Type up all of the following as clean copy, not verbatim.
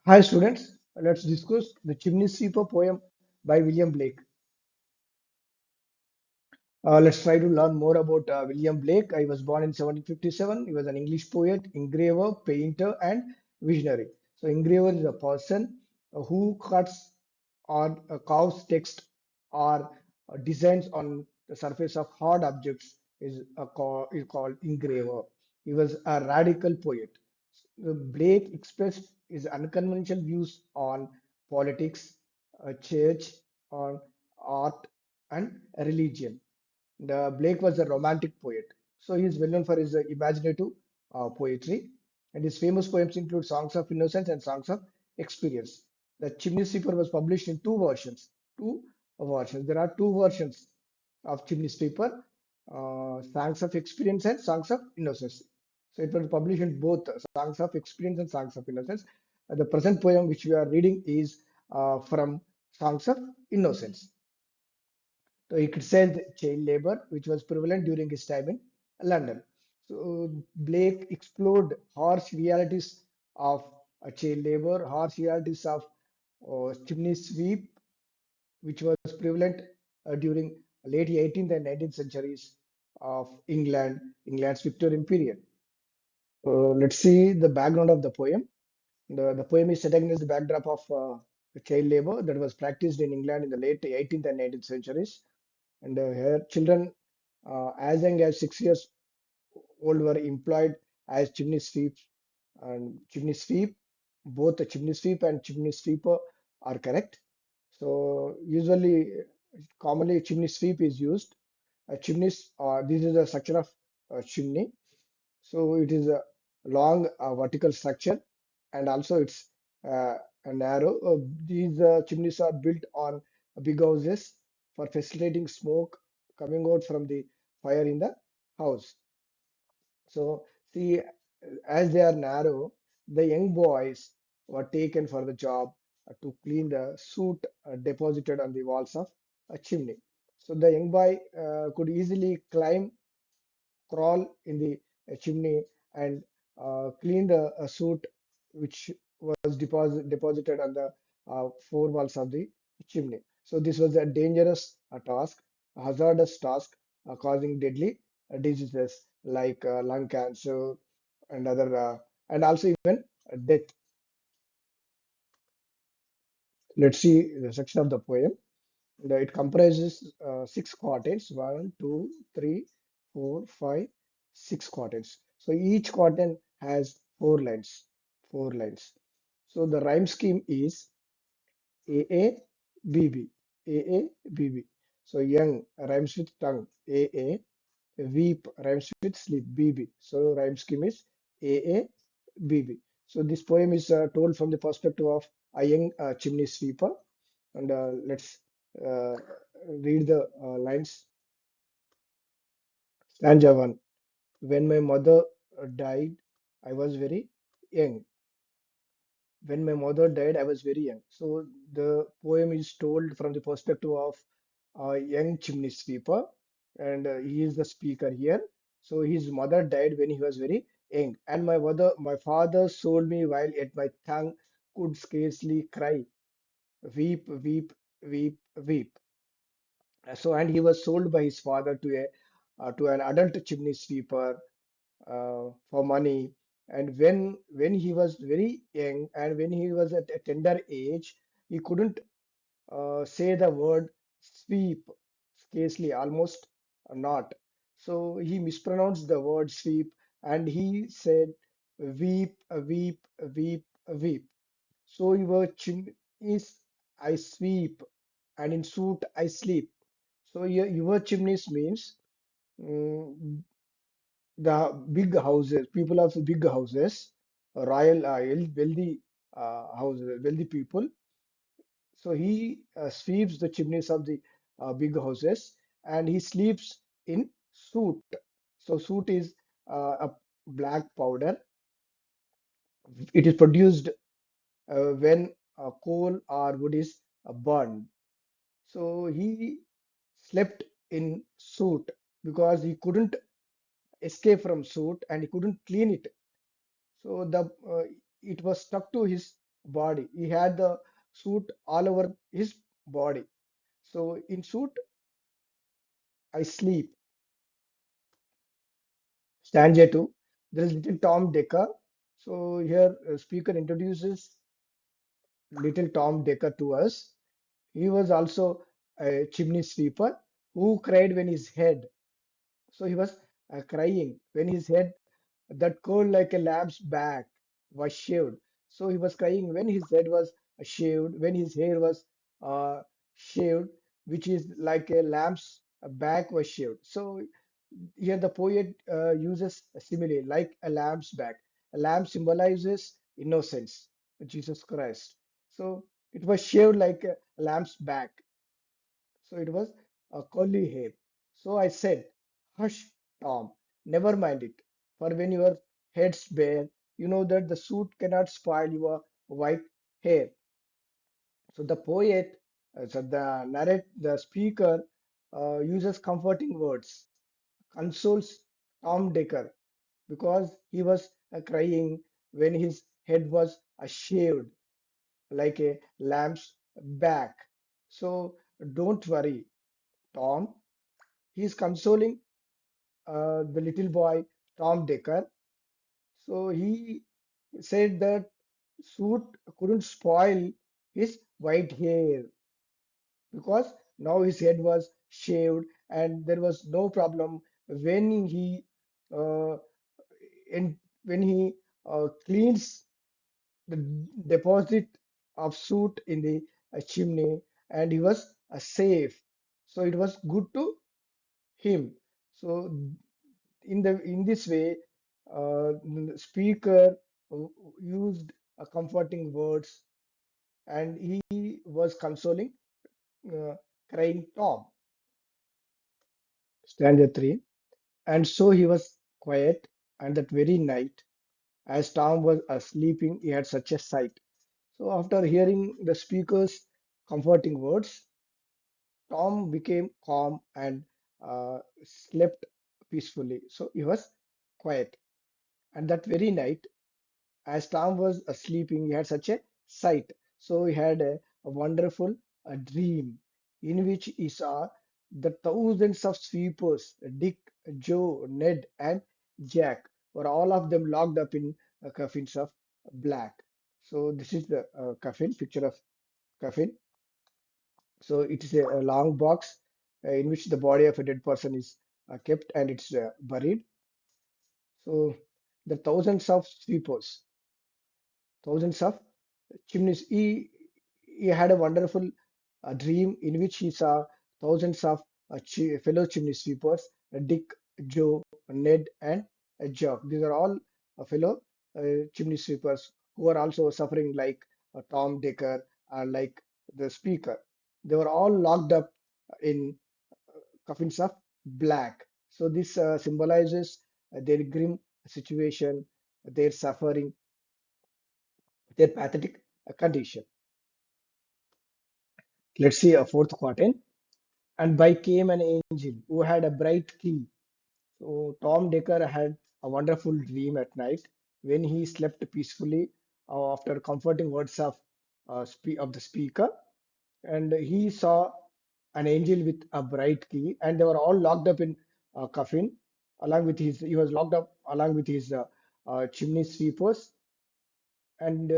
Hi students, let's discuss the Chimney Sweeper poem by William Blake. Let's try to learn more about William Blake. He was born in 1757. He was an English poet, engraver, painter, and visionary. So, engraver is a person who cuts or carves text or designs on the surface of hard objects is called engraver. He was a radical poet. Blake expressed his unconventional views on politics, church, on art, and religion. Blake was a romantic poet, so he is well known for his imaginative poetry, and his famous poems include Songs of Innocence and Songs of Experience. The Chimney Sweeper was published in two versions. There are two versions of Chimney Sweeper, Songs of Experience and Songs of Innocence. So it was published in both Songs of Experience and Songs of Innocence. The present poem which we are reading is from Songs of Innocence. So he criticized child labor, which was prevalent during his time in London. So Blake explored harsh realities of child labor, harsh realities of chimney sweep, which was prevalent during late 18th and 19th centuries of England's Victorian period. Let's see the background of the poem. The poem is set against the backdrop of child labor that was practiced in England in the late 18th and 19th centuries. And here, children as young as 6 years old were employed as chimney sweeps and chimney sweep. Both the chimney sweep and chimney sweeper are correct. So usually, commonly chimney sweep is used. Chimneys, this is a structure of chimney. So it is a long vertical structure, and also it's a narrow. These chimneys are built on big houses for facilitating smoke coming out from the fire in the house. So see, as they are narrow, the young boys were taken for the job to clean the soot deposited on the walls of a chimney. So the young boy could easily crawl in the chimney and clean the soot which was deposited on the four walls of the chimney. So this was a dangerous task, a hazardous task, causing deadly diseases like lung cancer and other, and also even death. Let's see the section of the poem. It comprises six quatrains: one, two, three, four, five, six quatrains. So each quatrain has four lines. Four lines. So the rhyme scheme is AA, BB, AA, BB. So young rhymes with tongue, AA. Weep rhymes with sleep, BB. So rhyme scheme is AA, BB. So this poem is told from the perspective of a young chimney sweeper. And let's uh, read the lines. Stanza 1. When my mother died, I was very young. When my mother died, I was very young. So the poem is told from the perspective of a young chimney sweeper, and he is the speaker here. So his mother died when he was very young, and my father sold me while yet my tongue could scarcely cry. Weep, weep, weep, weep. So, and he was sold by his father to an adult chimney sweeper for money. And when he was very young and when he was at a tender age, he couldn't say the word sweep, scarcely, almost not. So he mispronounced the word sweep and he said weep, weep, weep, weep. So your chimneys I sweep, and in suit I sleep. So your chimneys means mm, the big houses, people of big houses, royal, wealthy houses, wealthy people. So he sweeps the chimneys of the big houses and he sleeps in soot. So soot is a black powder. It is produced when coal or wood is burned. So he slept in soot because he couldn't escape from soot and he couldn't clean it. So the it was stuck to his body. He had the suit all over his body. So in suit, I sleep. Stanza 2. There is little Tom Decker. So here speaker introduces little Tom Decker to us. He was also a chimney sweeper who cried when his head. So he was crying when his head that curled like a lamb's back was shaved. So he was crying when his head was shaved, when his hair was uh, shaved, which is like a lamb's back was shaved. So here the poet uses a simile like a lamb's back. A lamb symbolizes innocence, Jesus Christ. So it was shaved like a lamb's back. So it was a curly hair. So I said, "Hush, Tom, never mind it. For when your head's bare, you know that the suit cannot spoil your white hair." So the poet, the speaker uses comforting words, consoles Tom Decker because he was crying when his head was shaved like a lamb's back. So don't worry, Tom. He's consoling the little boy Tom Decker. So he said that suit couldn't spoil his white hair because now his head was shaved and there was no problem when he uh, in, when he cleans the deposit of soot in the chimney and he was safe. So it was good to him. So in this way, the speaker used comforting words and he was consoling uh, crying Tom. Stanza 3. And so he was quiet, and that very night, as Tom was sleeping, he had such a sight. So after hearing the speaker's comforting words, Tom became calm and slept peacefully. So he was quiet. And that very night, as Tom was sleeping, he had such a sight. So he had a wonderful dream in which he saw the thousands of sweepers, Dick, Joe, Ned, and Jack, were all of them locked up in coffins of black. So this is the coffin, picture of coffin. So it is a long box in which the body of a dead person is kept and it's buried. So the thousands of chimneys. He had a wonderful dream in which he saw thousands of fellow chimney sweepers, Dick, Joe, Ned, and Jock. These are all fellow chimney sweepers who are also suffering like Tom Decker and like the speaker. They were all locked up in coffins of black. So this symbolizes their grim situation, their suffering, their pathetic condition. Let's see a fourth quatrain. And by came an angel who had a bright key. So Tom Decker had a wonderful dream at night when he slept peacefully after comforting words of the speaker, and he saw an angel with a bright key, and they were all locked up in a coffin along with his. He was locked up along with his chimney sweepers, and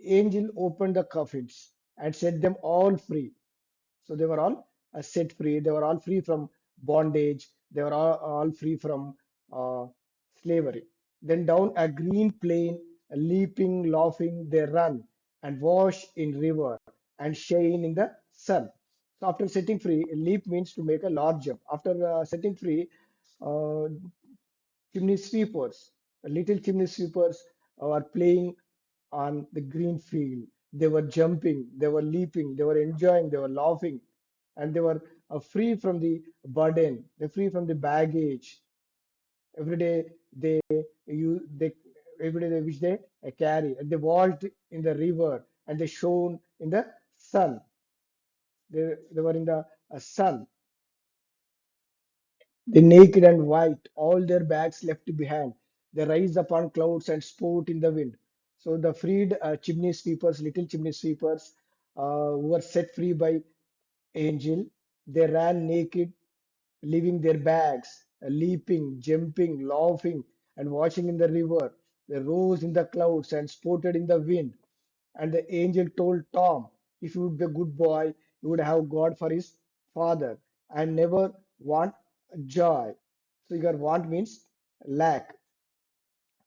angel opened the coffins and set them all free. So they were all set free. They were all free from bondage. They were all free from uh, slavery. Then down a green plain, leaping, laughing, they run and wash in river and shine in the sun. So after setting free, leap means to make a large jump. After setting free, uh, chimney sweepers, little chimney sweepers are playing on the green field. They were jumping, they were leaping, they were enjoying, they were laughing, and they were free from the burden, they're free from the baggage. Every day they every day they which they carry, and they walked in the river and they shone in the sun. They were in the sun. The naked and white, all their bags left behind. They rise upon clouds and sport in the wind. So the freed chimney sweepers, little chimney sweepers, who were set free by angel, they ran naked, leaving their bags, leaping, jumping, laughing, and washing in the river. They rose in the clouds and sported in the wind. And the angel told Tom, if you would be a good boy, you would have God for his father and never want joy. So your want means lack.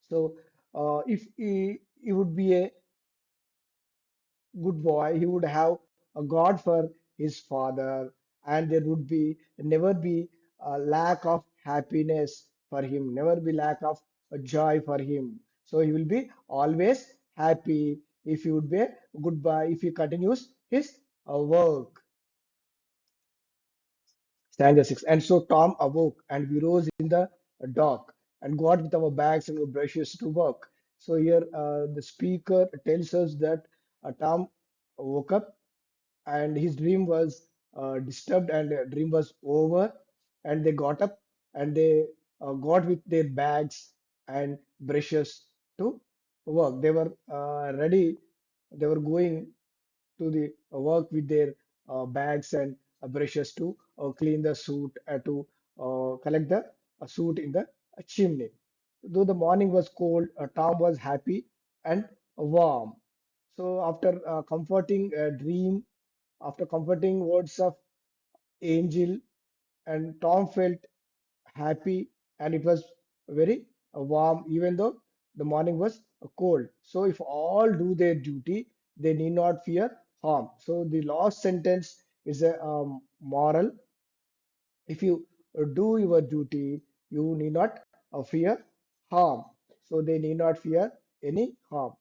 So if he would be a good boy, he would have a God for his father, and there would be never be a lack of happiness for him, never be lack of joy for him. So he will be always happy if he would be a good boy, if he continues his work. Stanza 6. And so Tom awoke, and we rose in the dark and got with our bags and our brushes to work. So here the speaker tells us that Tom woke up and his dream was disturbed and dream was over, and they got up and they got with their bags and brushes to work. They were ready, they were going to the work with their bags and brushes to clean the suit, to collect the suit in the chimney. Though the morning was cold, Tom was happy and warm. So after comforting words of angel, and Tom felt happy, and it was very warm, even though the morning was cold. So if all do their duty, they need not fear harm. So the last sentence is a moral. If you do your duty, you need not fear harm. So they need not fear any harm.